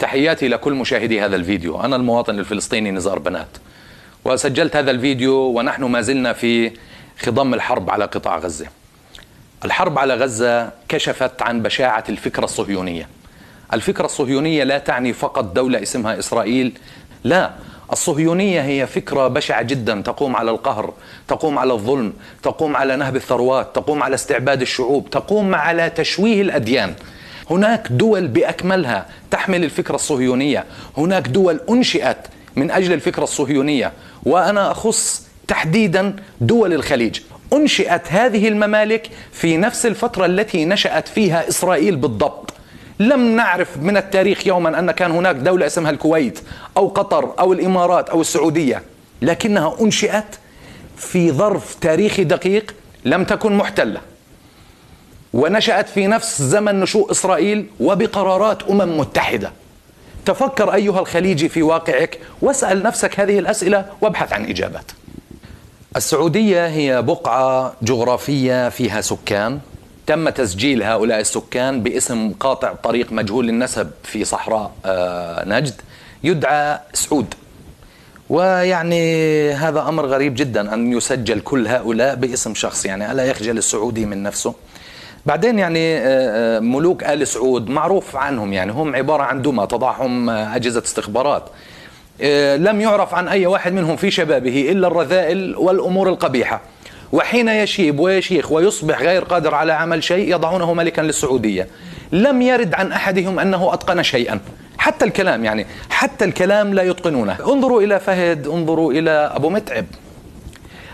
تحياتي لكل مشاهدي هذا الفيديو. أنا المواطن الفلسطيني نزار بنات، وسجلت هذا الفيديو ونحن ما زلنا في خضم الحرب على قطاع غزة. الحرب على غزة كشفت عن بشاعة الفكرة الصهيونية. الفكرة الصهيونية لا تعني فقط دولة اسمها إسرائيل، لا، الصهيونية هي فكرة بشعة جدا، تقوم على القهر، تقوم على الظلم، تقوم على نهب الثروات، تقوم على استعباد الشعوب، تقوم على تشويه الأديان. هناك دول بأكملها تحمل الفكرة الصهيونية، هناك دول أنشئت من أجل الفكرة الصهيونية، وأنا أخص تحديدا دول الخليج. أنشئت هذه الممالك في نفس الفترة التي نشأت فيها إسرائيل بالضبط. لم نعرف من التاريخ يوما أن كان هناك دولة اسمها الكويت أو قطر أو الإمارات أو السعودية، لكنها أنشئت في ظرف تاريخي دقيق، لم تكن محتلة، ونشأت في نفس زمن نشوء إسرائيل وبقرارات متحدة. تفكر أيها الخليجي في واقعك واسأل نفسك هذه الأسئلة وابحث عن إجابات. السعودية هي بقعة جغرافية فيها سكان، تم تسجيل هؤلاء السكان باسم قاطع طريق مجهول النسب في صحراء نجد يدعى سعود. ويعني هذا أمر غريب جدا أن يسجل كل هؤلاء باسم شخص، يعني ألا يخجل السعودي من نفسه؟ بعدين يعني ملوك آل سعود معروف عنهم، يعني هم عبارة عن دمى تضعهم أجهزة استخبارات. لم يعرف عن أي واحد منهم في شبابه إلا الرذائل والأمور القبيحة، وحين يشيب ويشيخ ويصبح غير قادر على عمل شيء يضعونه ملكا للسعودية. لم يرد عن أحدهم أنه أتقن شيئا، حتى الكلام، يعني حتى الكلام لا يتقنونه. انظروا إلى فهد، انظروا إلى أبو متعب.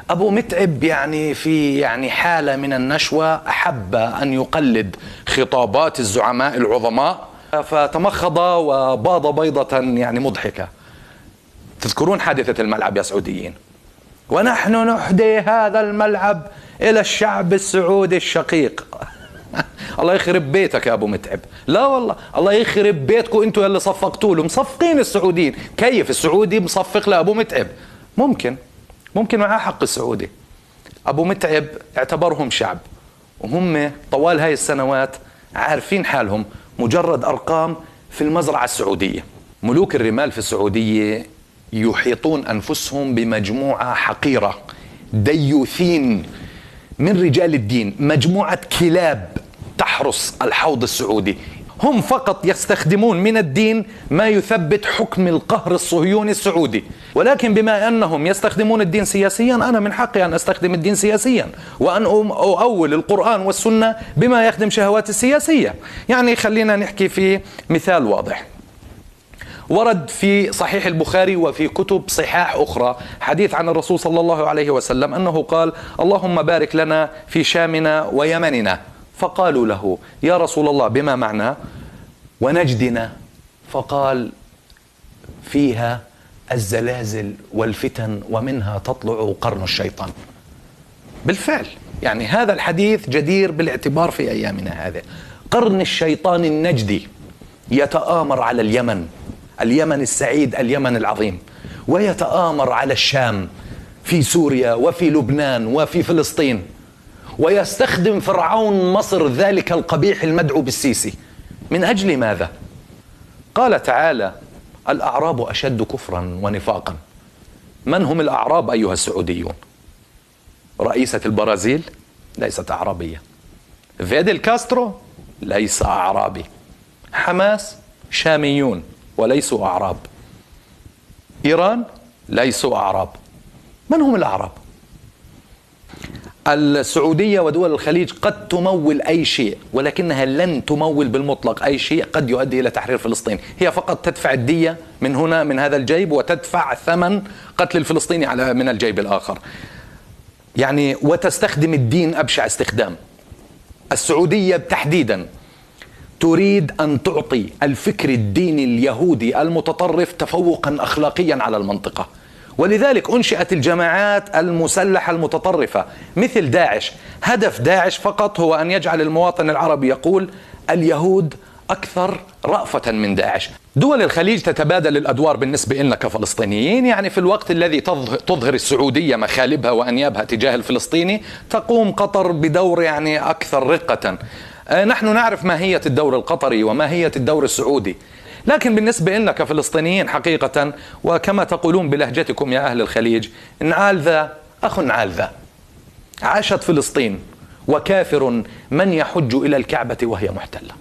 أبو متعب يعني في حالة من النشوة، أحب أن يقلد خطابات الزعماء العظماء فتمخض وباض بيضة يعني مضحكة. تذكرون حادثة الملعب يا سعوديين؟ ونحن نحدي هذا الملعب إلى الشعب السعودي الشقيق. الله يخرب بيتك يا أبو متعب. لا والله، الله يخرب بيتكم أنتوا اللي صفقتوا له. مصفقين السعوديين. كيف السعودي مصفق لأبو متعب؟ ممكن معاه حق السعودي. أبو متعب اعتبرهم شعب، وهم طوال هاي السنوات عارفين حالهم مجرد أرقام في المزرعة السعودية. ملوك الرمال في السعودية يحيطون أنفسهم بمجموعة حقيرة ديوثين من رجال الدين، مجموعة كلاب تحرس الحوض السعودي. هم فقط يستخدمون من الدين ما يثبت حكم القهر الصهيوني السعودي، ولكن بما أنهم يستخدمون الدين سياسيا، أنا من حقي أن أستخدم الدين سياسيا وأن أؤول القرآن والسنة بما يخدم شهوات السياسية. يعني خلينا نحكي في مثال واضح. ورد في صحيح البخاري وفي كتب صحاح أخرى حديث عن الرسول صلى الله عليه وسلم أنه قال: اللهم بارك لنا في شامنا ويمننا. فقالوا له: يا رسول الله بما معنى؟ ونجدنا؟ فقال: فيها الزلازل والفتن ومنها تطلع قرن الشيطان. بالفعل يعني هذا الحديث جدير بالاعتبار في أيامنا هذه. قرن الشيطان النجدي يتآمر على اليمن السعيد، اليمن العظيم، ويتآمر على الشام، في سوريا وفي لبنان وفي فلسطين، ويستخدم فرعون مصر ذلك القبيح المدعو بالسيسي. من أجل ماذا؟ قال تعالى: الأعراب أشد كفرا ونفاقا. من هم الأعراب أيها السعوديون؟ رئيسة البرازيل ليست أعرابية، فيدل كاسترو ليس أعرابي، حماس شاميون وليسوا أعراب، إيران ليسوا أعراب. من هم الأعراب؟ السعودية ودول الخليج قد تمول أي شيء، ولكنها لن تمول بالمطلق أي شيء قد يؤدي إلى تحرير فلسطين. هي فقط تدفع الدية من هنا من هذا الجيب، وتدفع ثمن قتل الفلسطيني من الجيب الآخر، يعني وتستخدم الدين أبشع استخدام. السعودية تحديدا تريد أن تعطي الفكر الديني اليهودي المتطرف تفوقا أخلاقيا على المنطقة، ولذلك أنشئت الجماعات المسلحة المتطرفة مثل داعش. هدف داعش فقط هو أن يجعل المواطن العربي يقول اليهود أكثر رأفة من داعش. دول الخليج تتبادل الأدوار بالنسبة لنا كفلسطينيين، يعني في الوقت الذي تظهر السعودية مخالبها وأنيابها تجاه الفلسطيني، تقوم قطر بدور يعني أكثر رقة. نحن نعرف ماهية الدور القطري وماهية الدور السعودي. لكن بالنسبة لنا كفلسطينيين حقيقة، وكما تقولون بلهجتكم يا أهل الخليج، نعال ذا أخ نعال ذا. عاشت فلسطين، وكافر من يحج إلى الكعبة وهي محتلة.